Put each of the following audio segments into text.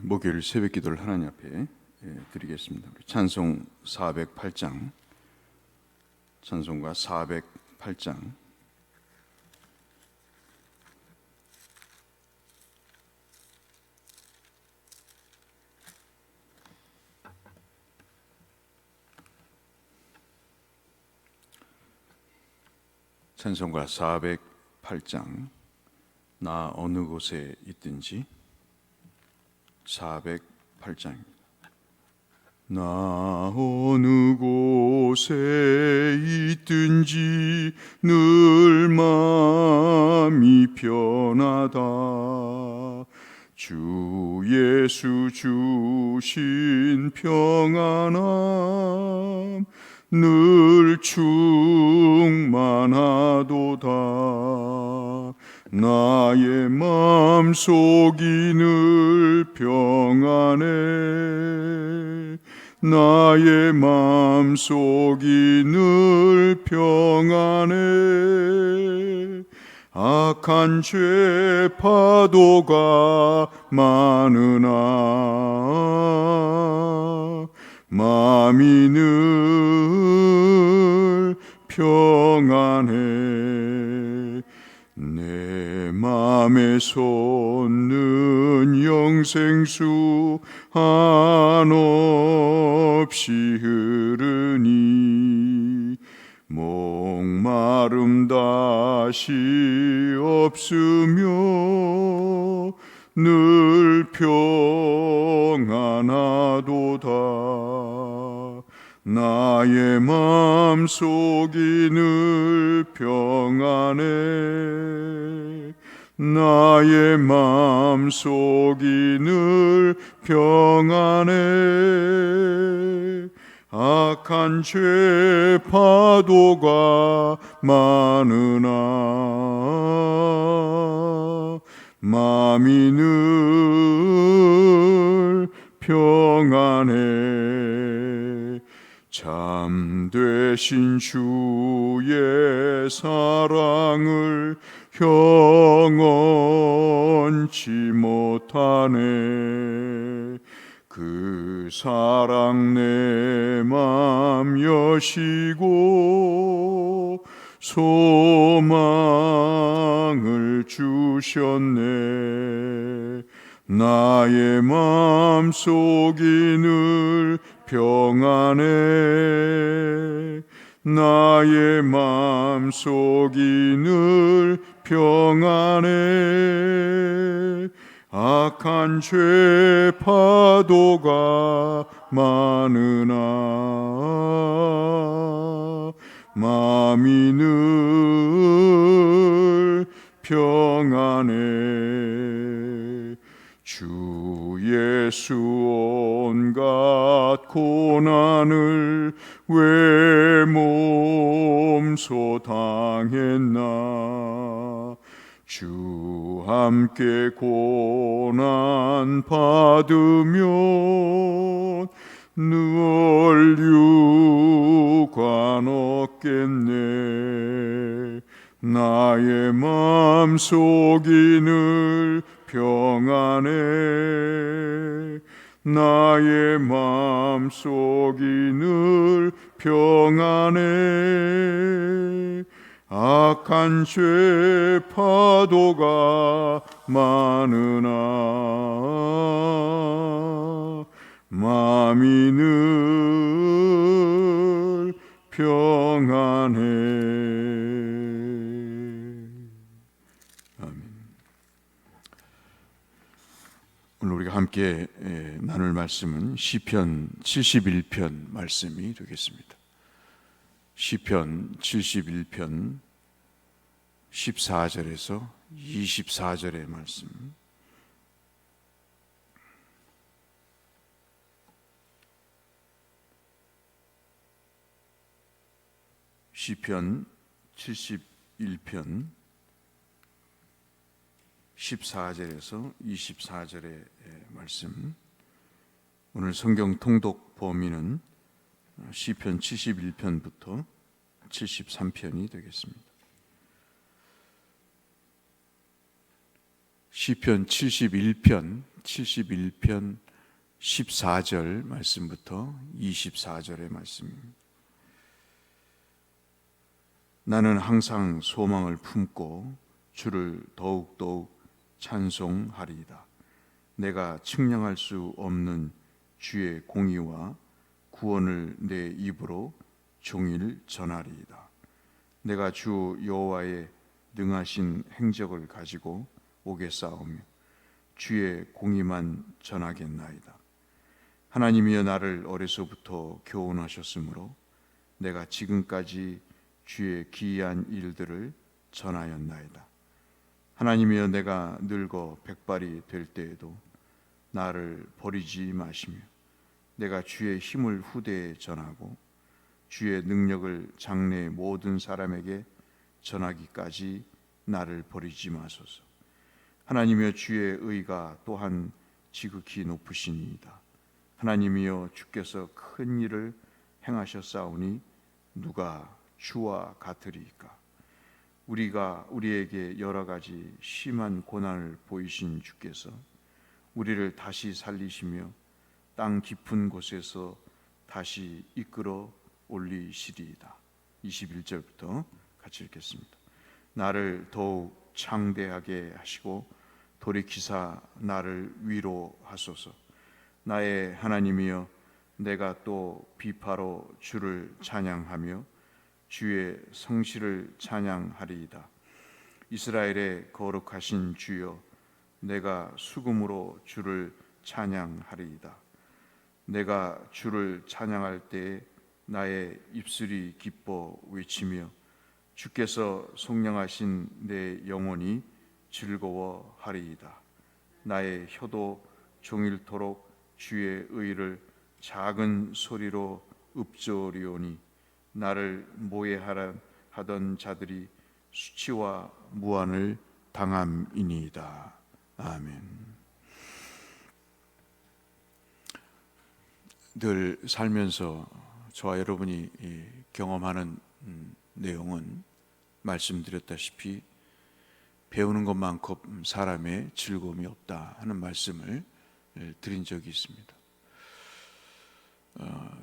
목요일 새벽 기도를 하나님 앞에 드리겠습니다. 찬송 408장, 찬송가 408장. 찬송가 408장. 나 어느 곳에 있든지. 408장입니다. 나 어느 곳에 있든지 늘 마음이 편하다. 주 예수 주신 평안함 늘 충만하도다. 나의 마음속이 늘 평안해. 나의 마음속이 늘 평안해. 악한 죄 파도가 많으나 마음이 늘 평안해. 내 맘에 솟는 영생수 한없이 흐르니 목마름 다시 없으며 늘 평안하도다. 나의 마음속이 늘 평안해. 나의 마음속이 늘 평안해. 악한 죄 파도가 많으나 마음이 늘 평안해. 참되신 주의 사랑을 형언치 못하네. 그 사랑 내 맘 여시고 소망을 주셨네. 나의 마음속이 늘 평안해. 나의 마음속이 늘 평안해. 악한 죄 파도가 많으나 마음이 늘 평안해. 주 예수 온갖 고난을 왜 몸소 당했나. 주 함께 고난 받으면 늘 유관 얻겠네. 나의 마음속이 늘 평안해. 나의 마음속이 늘 평안해. 악한 죄 파도가 많으나 마음이 늘 평안해. 아멘. 오늘 우리가 함께 나눌 말씀은 시편 71편 말씀이 되겠습니다. 시편 71편 14절에서 24절의 말씀. 시편 71편 14절에서 24절의 말씀. 오늘 성경 통독 범위는 시편 71편부터 73편이 되겠습니다. 시편 71편 71편 14절 말씀부터 24절의 말씀입니다. 나는 항상 소망을 품고 주를 더욱더욱 찬송하리이다. 내가 측량할 수 없는 주의 공의와 구원을 내 입으로 종일 전하리이다. 내가 주 여호와의 능하신 행적을 가지고 오겠사오며 주의 공의만 전하겠나이다. 하나님이여, 나를 어려서부터 교훈하셨으므로 내가 지금까지 주의 기이한 일들을 전하였나이다. 하나님이여, 내가 늙어 백발이 될 때에도 나를 버리지 마시며 내가 주의 힘을 후대에 전하고 주의 능력을 장래 모든 사람에게 전하기까지 나를 버리지 마소서. 하나님이여, 주의 의가 또한 지극히 높으시니이다. 하나님이여, 주께서 큰 일을 행하셨사오니 누가 주와 같으리이까? 우리에게 여러 가지 심한 고난을 보이신 주께서 우리를 다시 살리시며 땅 깊은 곳에서 다시 이끌어 올리시리이다. 21절부터 같이 읽겠습니다. 나를 더욱 창대하게 하시고 돌이키사 나를 위로하소서. 나의 하나님이여, 내가 또 비파로 주를 찬양하며 주의 성실을 찬양하리이다. 이스라엘의 거룩하신 주여, 내가 수금으로 주를 찬양하리이다. 내가 주를 찬양할 때에 나의 입술이 기뻐 외치며 주께서 속량하신 내 영혼이 즐거워하리이다. 나의 혀도 종일토록 주의 의를 작은 소리로 읊조리오니 나를 모해하던 자들이 수치와 무한을 당함이니이다. 아멘. 늘 살면서 저와 여러분이 경험하는 내용은 말씀드렸다시피 배우는 것만큼 사람의 즐거움이 없다 하는 말씀을 드린 적이 있습니다.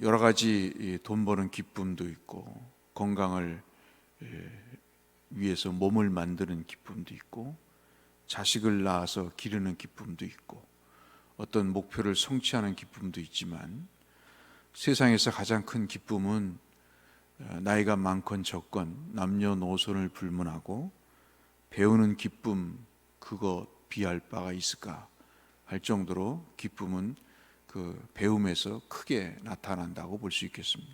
여러 가지 돈 버는 기쁨도 있고 건강을 위해서 몸을 만드는 기쁨도 있고 자식을 낳아서 기르는 기쁨도 있고 어떤 목표를 성취하는 기쁨도 있지만 세상에서 가장 큰 기쁨은 나이가 많건 적건 남녀노소를 불문하고 배우는 기쁨, 그거 비할 바가 있을까 할 정도로 기쁨은 그 배움에서 크게 나타난다고 볼 수 있겠습니다.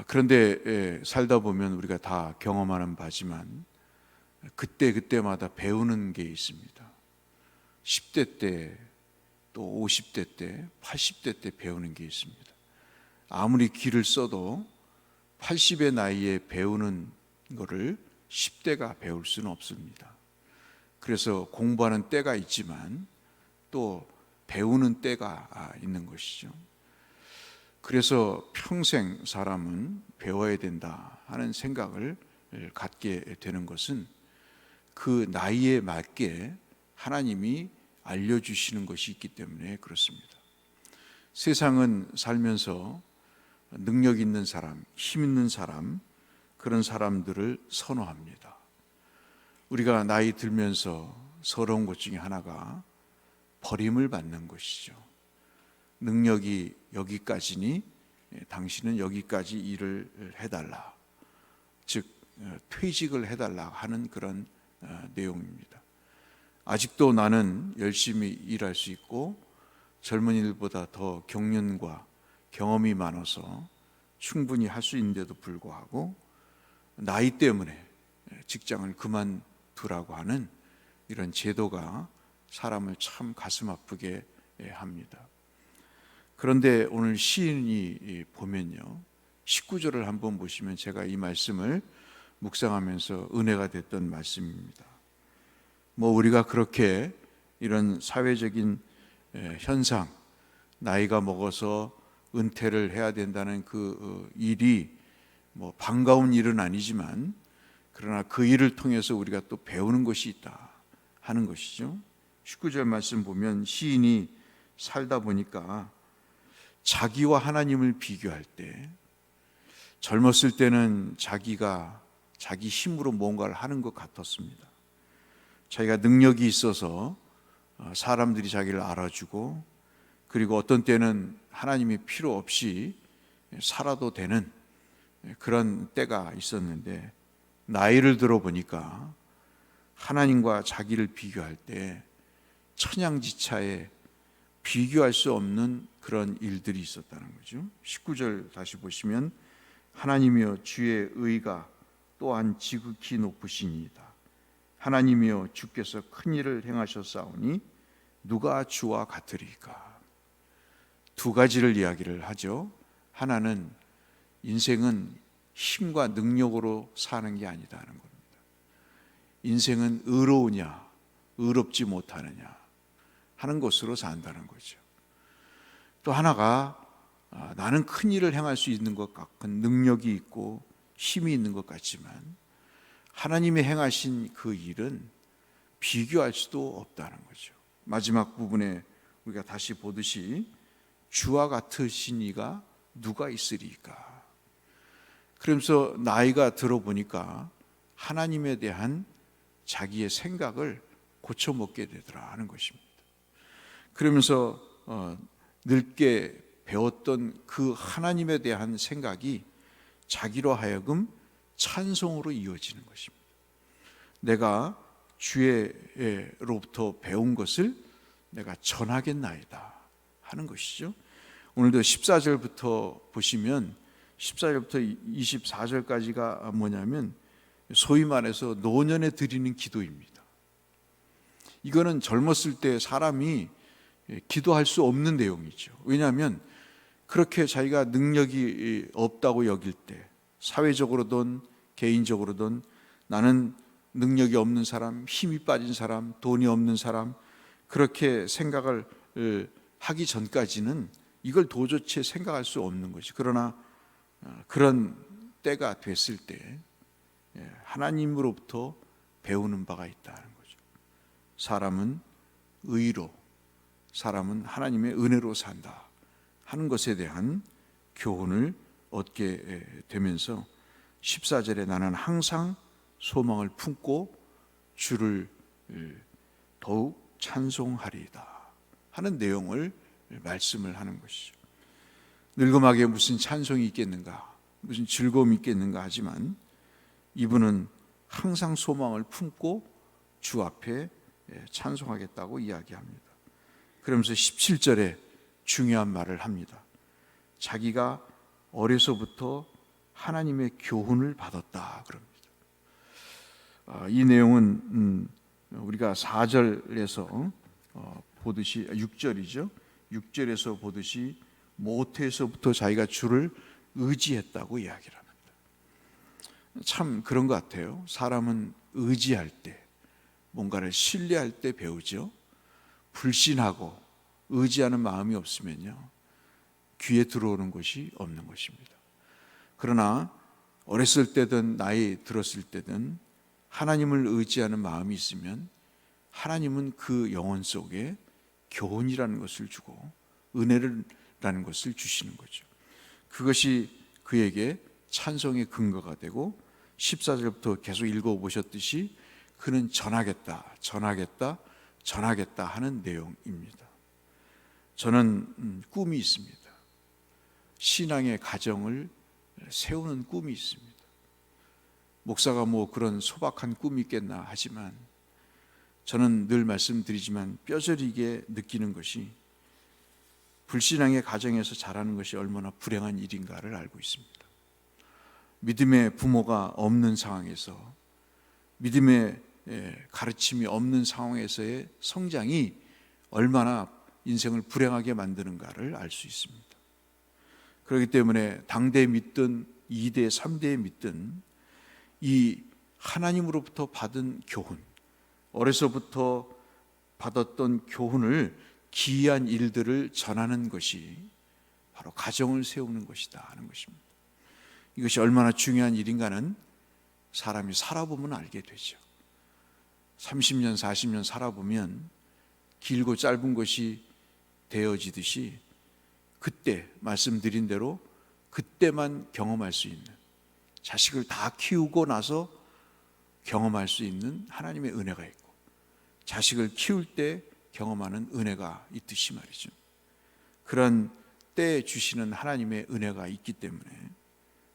그런데 살다 보면 우리가 다 경험하는 바지만 그때마다 배우는 게 있습니다. 10대 때, 또 50대 때, 80대 때 배우는 게 있습니다. 아무리 기를 써도 80의 나이에 배우는 거를 10대가 배울 수는 없습니다. 그래서 공부하는 때가 있지만 또 배우는 때가 있는 것이죠. 그래서 평생 사람은 배워야 된다 하는 생각을 갖게 되는 것은 그 나이에 맞게 하나님이 알려주시는 것이 있기 때문에 그렇습니다. 세상은 살면서 능력 있는 사람, 힘 있는 사람, 그런 사람들을 선호합니다. 우리가 나이 들면서 서러운 것 중에 하나가 버림을 받는 것이죠. 능력이 여기까지니 당신은 여기까지 일을 해달라, 즉 퇴직을 해달라 하는 그런 내용입니다. 아직도 나는 열심히 일할 수 있고 젊은이들보다 더 경륜과 경험이 많아서 충분히 할 수 있는데도 불구하고 나이 때문에 직장을 그만두라고 하는 이런 제도가 사람을 참 가슴 아프게 합니다. 그런데 오늘 시인이 보면요, 19절을 한번 보시면 제가 이 말씀을 묵상하면서 은혜가 됐던 말씀입니다. 우리가 그렇게 이런 사회적인 현상, 나이가 먹어서 은퇴를 해야 된다는 그 일이 반가운 일은 아니지만 그러나 그 일을 통해서 우리가 또 배우는 것이 있다 하는 것이죠. 19절 말씀 보면 시인이 살다 보니까 자기와 하나님을 비교할 때, 젊었을 때는 자기가 자기 힘으로 뭔가를 하는 것 같았습니다. 자기가 능력이 있어서 사람들이 자기를 알아주고, 그리고 어떤 때는 하나님이 필요 없이 살아도 되는 그런 때가 있었는데, 나이를 들어보니까 하나님과 자기를 비교할 때 천양지차에 비교할 수 없는 그런 일들이 있었다는 거죠. 19절 다시 보시면 하나님이여 주의 의가 또한 지극히 높으시니이다. 하나님이여 주께서 큰 일을 행하셨사오니 누가 주와 같으리까. 두 가지를 이야기를 하죠. 하나는 인생은 힘과 능력으로 사는 게 아니다는 겁니다. 인생은 의로우냐 의롭지 못하느냐 하는 것으로 산다는 거죠. 또 하나가 나는 큰 일을 행할 수 있는 것 같은 능력이 있고 힘이 있는 것 같지만 하나님이 행하신 그 일은 비교할 수도 없다는 거죠. 마지막 부분에 우리가 다시 보듯이 주와 같으신 이가 누가 있으리까. 그러면서 나이가 들어보니까 하나님에 대한 자기의 생각을 고쳐먹게 되더라 하는 것입니다. 그러면서 늙게 배웠던 그 하나님에 대한 생각이 자기로 하여금 찬송으로 이어지는 것입니다. 내가 주로부터 배운 것을 내가 전하겠나이다 하는 것이죠. 오늘도 14절부터 보시면 14절부터 24절까지가 뭐냐면 소위 말해서 노년에 드리는 기도입니다. 이거는 젊었을 때 사람이 기도할 수 없는 내용이죠. 왜냐하면 그렇게 자기가 능력이 없다고 여길 때, 사회적으로든 개인적으로든 나는 능력이 없는 사람, 힘이 빠진 사람, 돈이 없는 사람, 그렇게 생각을 하기 전까지는 이걸 도저히 생각할 수 없는 것이. 그러나 그런 때가 됐을 때 하나님으로부터 배우는 바가 있다는 거죠. 사람은 의로, 사람은 하나님의 은혜로 산다 하는 것에 대한 교훈을 얻게 되면서 14절에 나는 항상 소망을 품고 주를 더욱 찬송하리이다 하는 내용을 말씀을 하는 것이죠. 늙음하게 무슨 찬송이 있겠는가, 무슨 즐거움이 있겠는가 하지만 이분은 항상 소망을 품고 주 앞에 찬송하겠다고 이야기합니다. 그러면서 17절에 중요한 말을 합니다. 자기가 어려서부터 하나님의 교훈을 받았다 그럽니다. 이 내용은 우리가 4절에서 보듯이 6절이죠. 6절에서 보듯이 모태에서부터 자기가 주를 의지했다고 이야기를 합니다. 참 그런 것 같아요. 사람은 의지할 때, 뭔가를 신뢰할 때 배우죠. 불신하고 의지하는 마음이 없으면요, 귀에 들어오는 것이 없는 것입니다. 그러나 어렸을 때든 나이 들었을 때든 하나님을 의지하는 마음이 있으면 하나님은 그 영혼 속에 교훈이라는 것을 주고 은혜라는 것을 주시는 거죠. 그것이 그에게 찬송의 근거가 되고 14절부터 계속 읽어보셨듯이 그는 전하겠다, 전하겠다, 전하겠다 하는 내용입니다. 저는 꿈이 있습니다. 신앙의 가정을 세우는 꿈이 있습니다. 목사가 뭐 그런 소박한 꿈이 있겠나 하지만 저는 늘 말씀드리지만 뼈저리게 느끼는 것이 불신앙의 가정에서 자라는 것이 얼마나 불행한 일인가를 알고 있습니다. 믿음의 부모가 없는 상황에서, 믿음의 가르침이 없는 상황에서의 성장이 얼마나 인생을 불행하게 만드는가를 알 수 있습니다. 그렇기 때문에 당대에 믿든 2대, 3대에 믿든 이 하나님으로부터 받은 교훈, 어려서부터 받았던 교훈을 기이한 일들을 전하는 것이 바로 가정을 세우는 것이다 하는 것입니다. 이것이 얼마나 중요한 일인가는 사람이 살아보면 알게 되죠. 30년, 40년 살아보면 길고 짧은 것이 되어지듯이 그때 말씀드린 대로 그때만 경험할 수 있는, 자식을 다 키우고 나서 경험할 수 있는 하나님의 은혜가 있고, 자식을 키울 때 경험하는 은혜가 있듯이 말이죠. 그런 때에 주시는 하나님의 은혜가 있기 때문에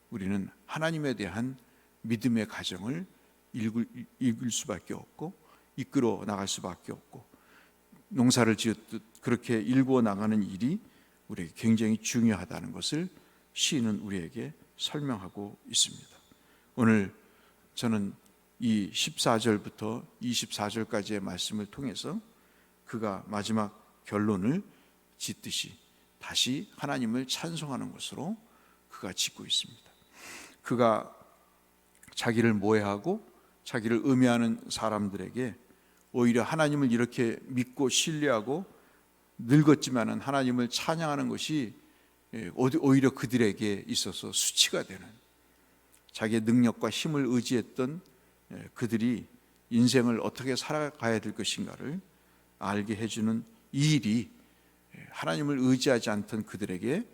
우리는 하나님에 대한 믿음의 가정을 읽을 수밖에 없고, 이끌어 나갈 수밖에 없고, 농사를 지었듯 그렇게 일구어 나가는 일이 우리에게 굉장히 중요하다는 것을 시인은 우리에게 설명하고 있습니다. 오늘 저는 이 14절부터 24절까지의 말씀을 통해서 그가 마지막 결론을 짓듯이 다시 하나님을 찬송하는 것으로 그가 짓고 있습니다. 그가 자기를 모해하고 자기를 음해하는 사람들에게 오히려 하나님을 이렇게 믿고 신뢰하고 늙었지만은 하나님을 찬양하는 것이 오히려 그들에게 있어서 수치가 되는, 자기의 능력과 힘을 의지했던 그들이 인생을 어떻게 살아가야 될 것인가를 알게 해주는 이 일이 하나님을 의지하지 않던 그들에게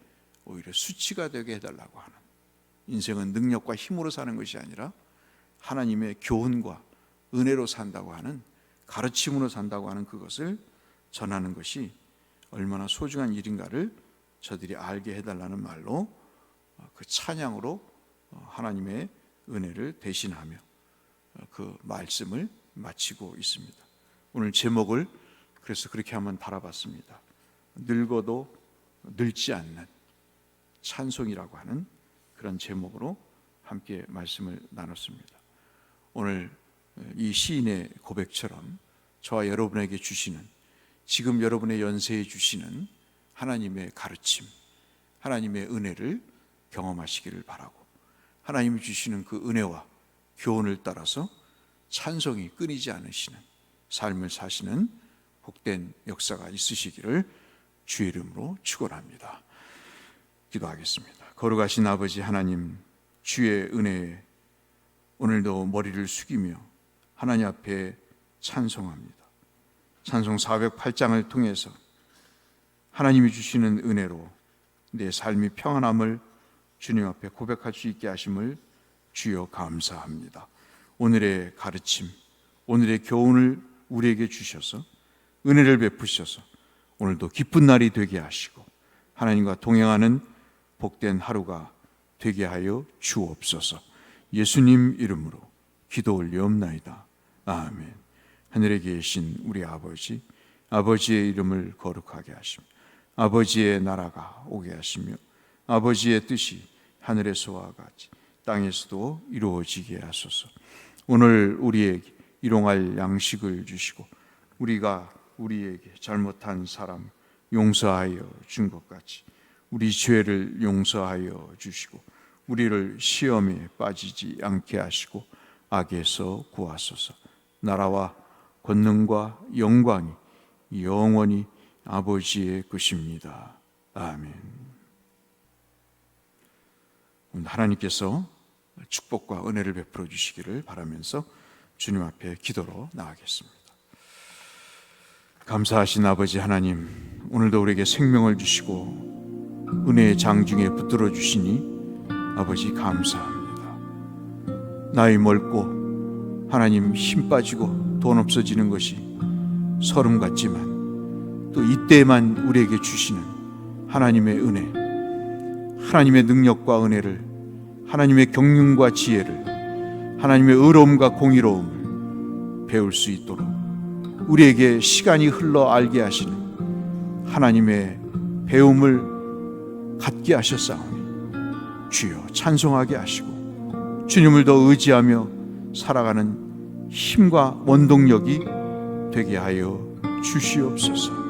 오히려 수치가 되게 해달라고 하는, 인생은 능력과 힘으로 사는 것이 아니라 하나님의 교훈과 은혜로 산다고 하는, 가르침으로 산다고 하는 그것을 전하는 것이 얼마나 소중한 일인가를 저들이 알게 해달라는 말로 그 찬양으로 하나님의 은혜를 대신하며 그 말씀을 마치고 있습니다. 오늘 제목을 그래서 그렇게 한번 달아봤습니다. 늙어도 늙지 않는 찬송이라고 하는 그런 제목으로 함께 말씀을 나눴습니다. 오늘 이 시인의 고백처럼 저와 여러분에게 주시는, 지금 여러분의 연세에 주시는 하나님의 가르침, 하나님의 은혜를 경험하시기를 바라고, 하나님이 주시는 그 은혜와 교훈을 따라서 찬송이 끊이지 않으시는 삶을 사시는 복된 역사가 있으시기를 주의 이름으로 축원합니다. 기도하겠습니다. 거룩하신 아버지 하나님, 주의 은혜에 오늘도 머리를 숙이며 하나님 앞에 찬송합니다. 찬송 408장을 통해서 하나님이 주시는 은혜로 내 삶이 평안함을 주님 앞에 고백할 수 있게 하심을 주여 감사합니다. 오늘의 가르침, 오늘의 교훈을 우리에게 주셔서 은혜를 베푸셔서 오늘도 기쁜 날이 되게 하시고 하나님과 동행하는 복된 하루가 되게 하여 주옵소서. 예수님 이름으로 기도 올리옵나이다. 아멘. 하늘에 계신 우리 아버지, 아버지의 이름을 거룩하게 하시며 아버지의 나라가 오게 하시며 아버지의 뜻이 하늘에서와 같이 땅에서도 이루어지게 하소서. 오늘 우리에게 일용할 양식을 주시고 우리가 우리에게 잘못한 사람 용서하여 준 것 같이 우리 죄를 용서하여 주시고 우리를 시험에 빠지지 않게 하시고 악에서 구하소서. 나라와 권능과 영광이 영원히 아버지의 것입니다. 아멘. 하나님께서 축복과 은혜를 베풀어 주시기를 바라면서 주님 앞에 기도로 나아가겠습니다. 감사하신 아버지 하나님, 오늘도 우리에게 생명을 주시고 은혜의 장중에 붙들어 주시니 아버지 감사합니다. 나이 멀고 하나님 힘 빠지고 돈 없어지는 것이 서름 같지만 또 이때만 우리에게 주시는 하나님의 은혜, 하나님의 능력과 은혜를, 하나님의 경륜과 지혜를, 하나님의 의로움과 공의로움을 배울 수 있도록 우리에게 시간이 흘러 알게 하시는 하나님의 배움을 갖게 하셨사오니 주여 찬송하게 하시고 주님을 더 의지하며 살아가는 힘과 원동력이 되게 하여 주시옵소서.